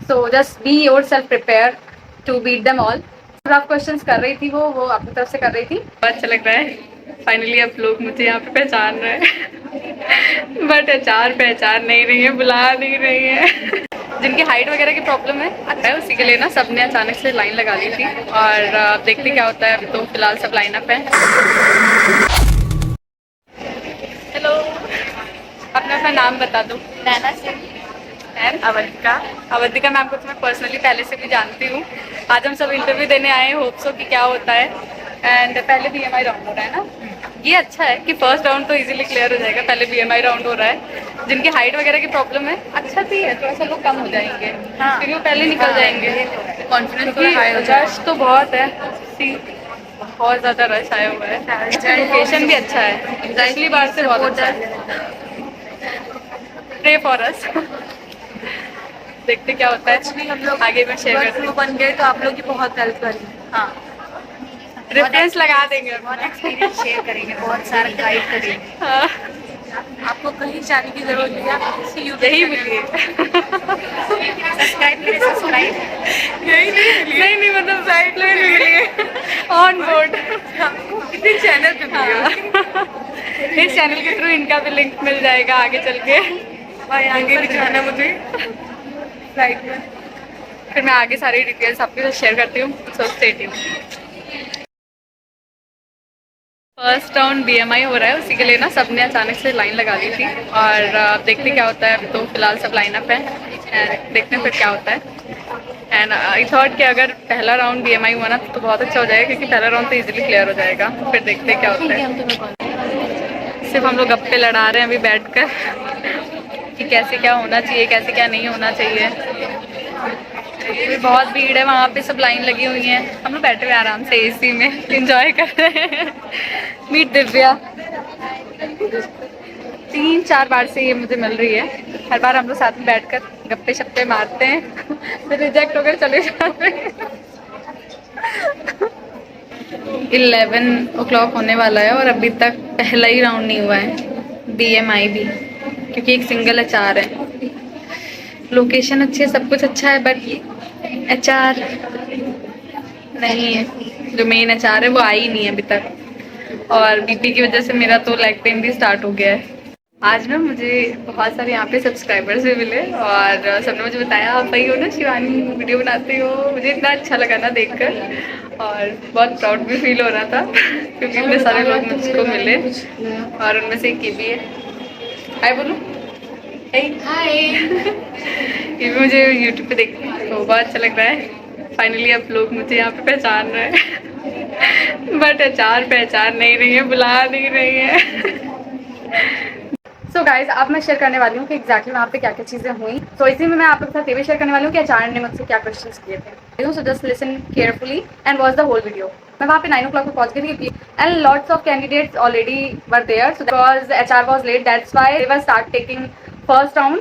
So just be yourself prepare to beat them all. Rough questions कर रही थी, वो अपनी तरफ से कर रही थी। बहुत अच्छा लग रहा है, फाइनली अब लोग मुझे यहाँ पे पहचान रहे हैं बट अचार पहचान नहीं रही है, बुला नहीं रही है। जिनकी हाइट वगैरह की प्रॉब्लम है, अच्छा है, उसी के लिए ना सबने अचानक से लाइन लगा ली थी। और देखते क्या होता है। अभी तो फिलहाल सब लाइन अप है। हेलो, अपना अपना नाम बता दो। नैना सिंह। मैम अवंतिका। अवंतिका मैम को तो मैं पर्सनली पहले से भी जानती हूँ। आज हम सब इंटरव्यू देने आए हैं, होप सो कि क्या होता है। एंड पहले बीएमआई राउंड हो रहा है ना, ये अच्छा है कि फर्स्ट राउंड तो इजीली क्लियर हो जाएगा। पहले बीएमआई राउंड हो रहा है। जिनकी हाइट वगैरह की प्रॉब्लम है, अच्छा भी है, थोड़ा सा लोग कम हो जाएंगे क्योंकि वो पहले निकल जाएंगे। कॉन्फिडेंस क्योंकि हाई हो जाएगा। रश तो बहुत है, सी बहुत ज़्यादा रश आया हुआ है। लोकेशन भी अच्छा है, पिछली बार से बहुत अच्छा है। Pray for us. देखते क्या होता है। एक्चुअली हम लोग आगे मैं शेयर करती हूँ। बन गए तो आप लोग की बहुत हेल्प करेंगे। हाँ, रेफरेंस लगा देंगे। बहुत एक्सपीरियंस शेयर करेंगे, बहुत सारा गाइड करेंगे। हाँ, आपको कहीं जाने की जरूरत नहीं है, आप किसी यही मिलिए। सब्सक्राइब करें, सब्सक्राइब। यही नहीं नहीं मतलब साइड में मिलिए ऑन बोर्ड। कितने चैनल पे मिलिए। इस चैनल के थ्रू इनका भी लिंक मिल जाएगा आगे चल के। भाई आगे भी जाना मुझे फ्लाइट में। फिर मैं आगे सारी डिटेल्स आपके साथ शेयर करती हूँ, so stay tuned. First round BMI हो रहा है, उसी के लिए ना सबने अचानक से लाइन लगा ली थी। और देखते क्या होता है। अभी तो फिलहाल सब लाइन अप है एंड देखते हैं फिर क्या होता है। एंड आई थॉट कि अगर पहला राउंड बीएमआई हुआ ना तो बहुत अच्छा हो जाएगा, क्योंकि पहला राउंड तो इजीली क्लियर हो जाएगा। फिर देखते हैं क्या होता है। सिर्फ हम लोग गप्पे लड़ा रहे हैं अभी बैठकर कि कैसे क्या होना चाहिए, कैसे क्या नहीं होना चाहिए। भी बहुत भीड़ है वहाँ पे, सब लाइन लगी हुई है। हम लोग बैठे हुए आराम से एसी में एंजॉय कर रहे हैं। मीट दिव्या 3-4 बार से ये मुझे मिल रही है। हर बार हम लोग साथ में बैठकर गप्पे शप्पे मारते हैं फिर रिजेक्ट होकर चले जाते हैं। 11 o'clock होने वाला है और अभी तक पहला ही राउंड नहीं हुआ है बीएमआई भी, क्योंकि एक सिंगल एचआर है। लोकेशन अच्छी है, सब कुछ अच्छा है, बट एचआर नहीं है। जो मेन एचआर है वो आई नहीं है अभी तक। और बीपी की वजह से मेरा तो लेग पेन भी स्टार्ट हो गया है। आज ना मुझे बहुत सारे यहाँ पे सब्सक्राइबर्स भी मिले और सबने मुझे बताया आप भाई हो ना शिवानी, वीडियो बनाते हो। मुझे इतना अच्छा लगा ना देखकर और बहुत प्राउड भी फील हो रहा था क्योंकि इतने सारे लोग मुझको मिले और उनमें से एक ये भी है। हाय बोलो। हाय। ये भी मुझे यूट्यूब पे देख तो बहुत अच्छा लग रहा है। फाइनली अब लोग मुझे यहाँ पे पहचान रहे हैं बट अचार पहचान नहीं रही है, बुला नहीं रही है। सो गाइज अब मैं शेयर करने वाली हूँ कि एग्जैक्टली वहाँ पे क्या क्या चीज़ें हुई। तो इसी में मैं आप लोग के साथ ये भी शेयर करने वाली हूँ कि अचार ने मुझसे क्या क्वेश्चंस किए थे। So just listen carefully and watch the whole video. मैं वहाँ पे 9 o'clock पे पहुँच गई थी एंड lots of candidates already were there. So because HR was late, that's why they were start taking first round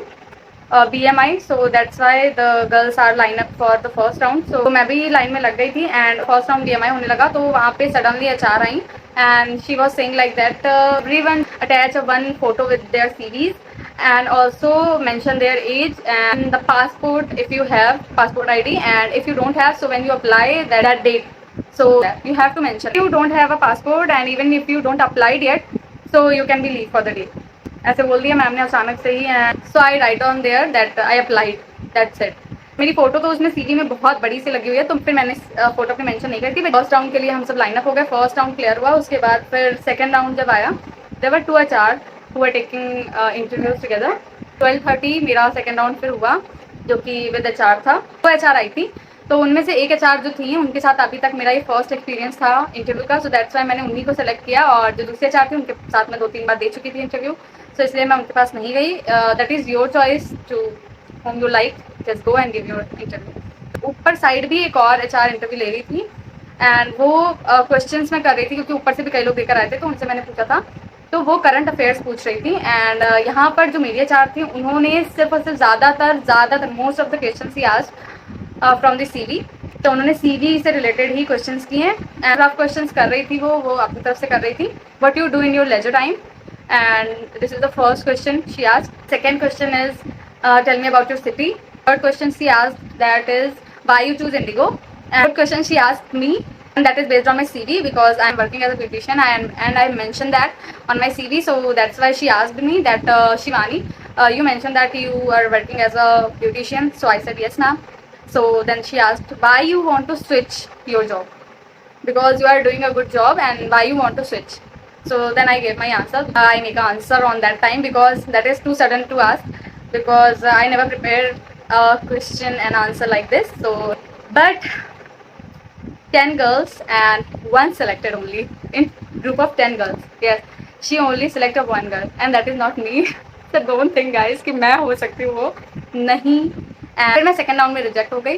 BMI, so that's why the girls are line up for the first round. So मैं भी line में लग गई थी and first round BMI होने लगा तो वहाँ पे suddenly HR I and she was saying like that everyone attach one photo with their CVs and also mention their age and the passport if you have passport ID, and if you don't have, so when you apply that date, so you have to mention. If you don't have a passport and even if you don't applied yet, so you can be leave for the day. ऐसे बोल दिया ma'am ने अचानक से ही। So I write on there that I applied, that's it. मेरी photo तो उसमें सीवी में बहुत बड़ी सी लगी हुई है, तो फिर मैंने फोटो पे मेंशन नहीं करती। फर्स्ट राउंड के लिए हम सब लाइन अप हो गए, फर्स्ट राउंड क्लियर हुआ। उसके बाद फिर सेकंड राउंड जब आया, there were 2 HR who were taking interviews together. 12:30 मेरा सेकंड राउंड फिर हुआ जो कि विद HR था। 2 HR आई थी, तो उनमें से एक HR जो थी उनके साथ अभी तक मेरा ये फर्स्ट एक्सपीरियंस था इंटरव्यू का। सो दैट्स वाई मैंने उन्हीं को सेलेक्ट किया, और जो दूसरे HR थे उनके साथ मैं 2-3 बार दे चुकी थी इंटरव्यू, सो इसलिए मैं उनके पास नहीं गई। That is your choice to whom you like, just go and give your interview. ऊपर साइड भी एक और HR इंटरव्यू ले रही थी एंड वो क्वेश्चंस मैं कर रही थी क्योंकि ऊपर से भी कई लोग देकर आए थे, तो उनसे मैंने पूछा था, तो वो करंट अफेयर्स पूछ रही थी। एंड यहाँ पर जो मीडिया HR थी उन्होंने सिर्फ और सिर्फ ज़्यादातर most of the question he asked from the CV। तो उन्होंने CV से रिलेटेड ही क्वेश्चंस किए एंड रफ क्वेश्चंस कर रही थी, वो अपनी तरफ से कर रही थी। What you do in your leisure time, and this is the first question she asked. Second question is tell me about your city, Third question she asked, that is why you choose Indigo. And third question she asked me, and that is based on my CV because I am working as a beautician and I mentioned that on my CV. So that's why she asked me that Shivani, you mentioned that you are working as a beautician. So I said yes, ma'am. So then she asked why you want to switch your job, because you are doing a good job and why you want to switch. So then I gave my answer. I make an answer on that time because that is too sudden to ask, because I never prepared a question and answer like this. So but 10 girls and one selected only in group of 10 girls. Yes, she only selected one girl and that is not me. So don't think guys कि मैं हो सकती हूँ वो नहीं. And फिर मैं second round में रिजेक्ट हो गई.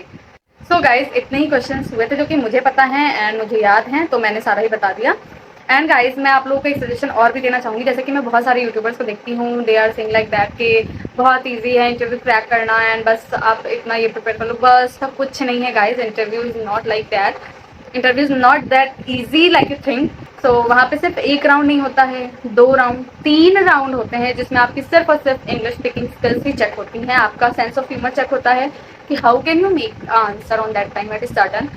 सो गाइज इतने ही क्वेश्चंस हुए थे जो कि मुझे पता है एंड मुझे याद हैं, तो मैंने सारा ही बता दिया. एंड गाइज मैं आप लोगों को एक सजेशन और भी देना चाहूँगी. जैसे कि मैं बहुत सारे यूट्यूबर्स को देखती हूँ, they are saying like that कि बहुत ईजी है इंटरव्यू क्रैक करना एंड बस आप इतना ये प्रिपेयर कर लो, बस सब कुछ नहीं है guys. Interview is not like that. Interview is not that easy like you think. So वहाँ पे सिर्फ एक राउंड नहीं होता है, 2 राउंड 3 राउंड होते हैं जिसमें आपकी सिर्फ और सिर्फ इंग्लिश स्पीकिंग स्किल्स ही चेक होती हैं. आपका सेंस ऑफ ह्यूमर चेक होता है कि how can you make answer on that time at sudden.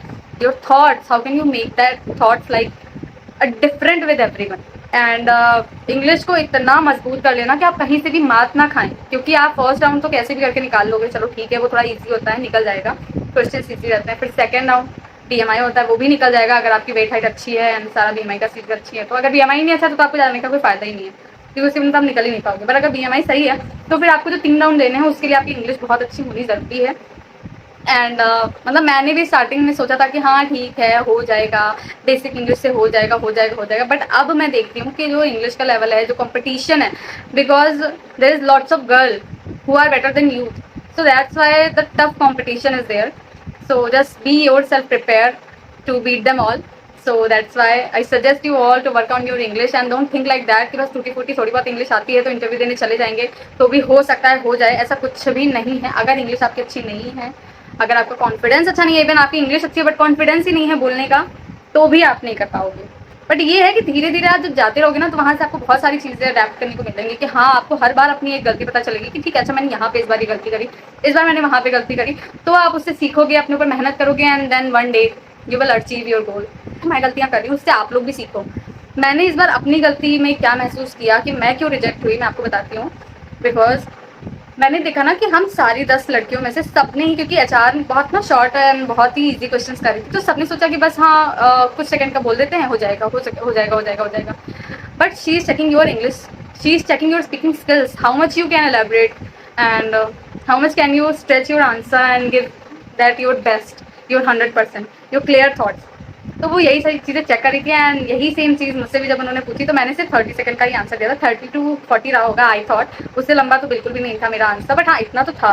Your thoughts, how can you make that thoughts like a different with everyone. एंड English को इतना मजबूत कर लेना कि आप कहीं से भी मात ना खाएं, क्योंकि आप फर्स्ट राउंड तो कैसे भी करके निकाल लोगे, चलो ठीक है वो थोड़ा इजी होता है, निकल जाएगा, क्वेश्चन इजी रहते हैं. फिर सेकंड राउंड BMI होता है, वो भी निकल जाएगा अगर आपकी वेट हाइट अच्छी है एंड सारा BMI का सीट अच्छी है. तो अगर BMI नहीं अच्छा तो आपको जाने का कोई फायदा ही नहीं है, क्योंकि उससे मतलब निकल ही नहीं पाओगे. पर अगर BMI सही है तो फिर आपको जो 3 राउंड देने हैं उसके लिए आपकी इंग्लिश बहुत अच्छी होनी ज़रूरी है. एंड मतलब मैंने भी स्टार्टिंग में सोचा था कि हाँ ठीक है हो जाएगा, बेसिक इंग्लिश से हो जाएगा हो जाएगा हो जाएगा. बट अब मैं देखती हूँ कि जो इंग्लिश का लेवल है, जो कंपटीशन है, because there is lots of girl who are better than you. So that's why the tough competition is there. So just be yourself prepare to beat them all. So that's why I suggest you all to work on your English and don't think like that कि बस टूटी फूटी थोड़ी बहुत English आती है तो interview देने चले जाएंगे तो भी हो सकता है हो जाए. ऐसा कुछ भी नहीं है. अगर इंग्लिश आपकी अच्छी नहीं है, अगर आपका कॉन्फिडेंस अच्छा नहीं है, इवन आपकी इंग्लिश अच्छी है बट कॉन्फिडेंस ही नहीं है बोलने का, तो भी आप नहीं कर पाओगे. बट ये है कि धीरे धीरे आप जब जाते रहोगे ना तो वहाँ से आपको बहुत सारी चीज़ें अडेप्ट करने को मिलेंगी कि हाँ आपको हर बार अपनी एक गलती पता चलेगी कि ठीक है अच्छा मैंने यहाँ पे इस बार ये गलती करी, इस बार मैंने वहाँ पे गलती करी. तो आप उससे सीखोगे, अपने ऊपर मेहनत करोगे and then one day you will achieve your goal. मैं गलतियाँ कर रही हूँ उससे आप लोग भी सीखो. मैंने इस बार अपनी गलती में क्या महसूस किया कि मैं क्यों रिजेक्ट हुई, मैं आपको बताती हूँ. बिकॉज मैंने देखा ना कि हम सारी 10 लड़कियों में से सबने ही, क्योंकि HR बहुत ना शॉर्ट एंड बहुत ही इजी क्वेश्चंस कर रही थी, तो सबने सोचा कि बस हाँ कुछ सेकंड का बोल देते हैं, हो जाएगा हो जाएगा हो जाएगा हो जाएगा. But she is checking your English, she is checking your speaking skills, how much you can elaborate and how much can you stretch your answer and give that your best, your 100%, your clear thoughts. तो वो यही सारी चीज़ें check कर रही थी and यही same चीज़ मुझसे भी जब उन्होंने पूछी तो मैंने सिर्फ 30 सेकंड का ही आंसर दिया था. 30 to 40 रहा होगा आई थॉट, उससे लंबा तो बिल्कुल भी नहीं था मेरा आंसर, बट हाँ इतना तो था.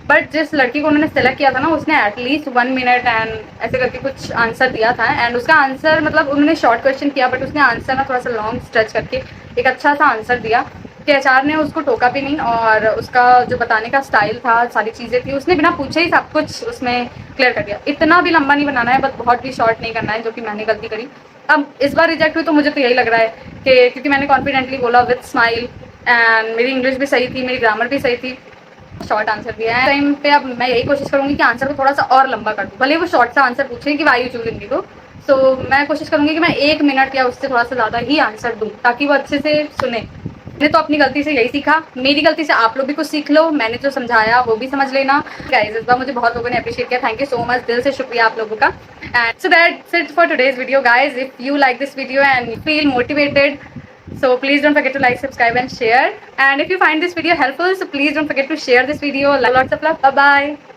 बट जिस लड़की को उन्होंने सेलेक्ट किया था ना उसने एटलीस्ट 1 मिनट एंड ऐसे करके कुछ आंसर दिया था. एंड उसका आंसर मतलब उन्होंने शॉर्ट क्वेश्चन किया बट उसने आंसर ना थोड़ा सा लॉन्ग स्ट्रेच करके एक अच्छा सा आंसर दिया कि HR ने उसको टोका भी नहीं और उसका जो बताने का स्टाइल था, सारी चीज़ें थी, उसने बिना पूछे ही सब कुछ उसमें क्लियर कर दिया. इतना भी लंबा नहीं बनाना है बट बहुत भी शॉर्ट नहीं करना है, जो कि मैंने गलती करी. अब इस बार रिजेक्ट हुई तो मुझे तो यही लग रहा है कि क्योंकि मैंने कॉन्फिडेंटली बोला विद स्माइल एंड मेरी इंग्लिश भी सही थी, मेरी ग्रामर भी सही थी, शॉर्ट आंसर दिया है. टाइम पे अब मैं यही कोशिश करूँगी कि आंसर को थोड़ा सा और लंबा कर दूँ, भले वो शॉर्ट सा आंसर पूछें कि वाई यू चूज इंडिगो. सो मैं कोशिश करूँगी कि मैं 1 मिनट या उससे थोड़ा सा ज़्यादा ही आंसर दूँ ताकि वो अच्छे से सुने. मैंने तो अपनी गलती से यही सीखा, मेरी गलती से आप लोग भी कुछ सीख लो, मैंने जो समझाया वो भी समझ लेना. गाइस इस बार मुझे बहुत लोगों ने अप्रिशिएट किया, थैंक यू सो मच, दिल से शुक्रिया आप लोगों का. And so that's it for today's video guys. If you like this video and you feel motivated, so please don't forget to like, subscribe and share. And if you find this video helpful, so please don't forget to share this video. Lots of love, bye bye.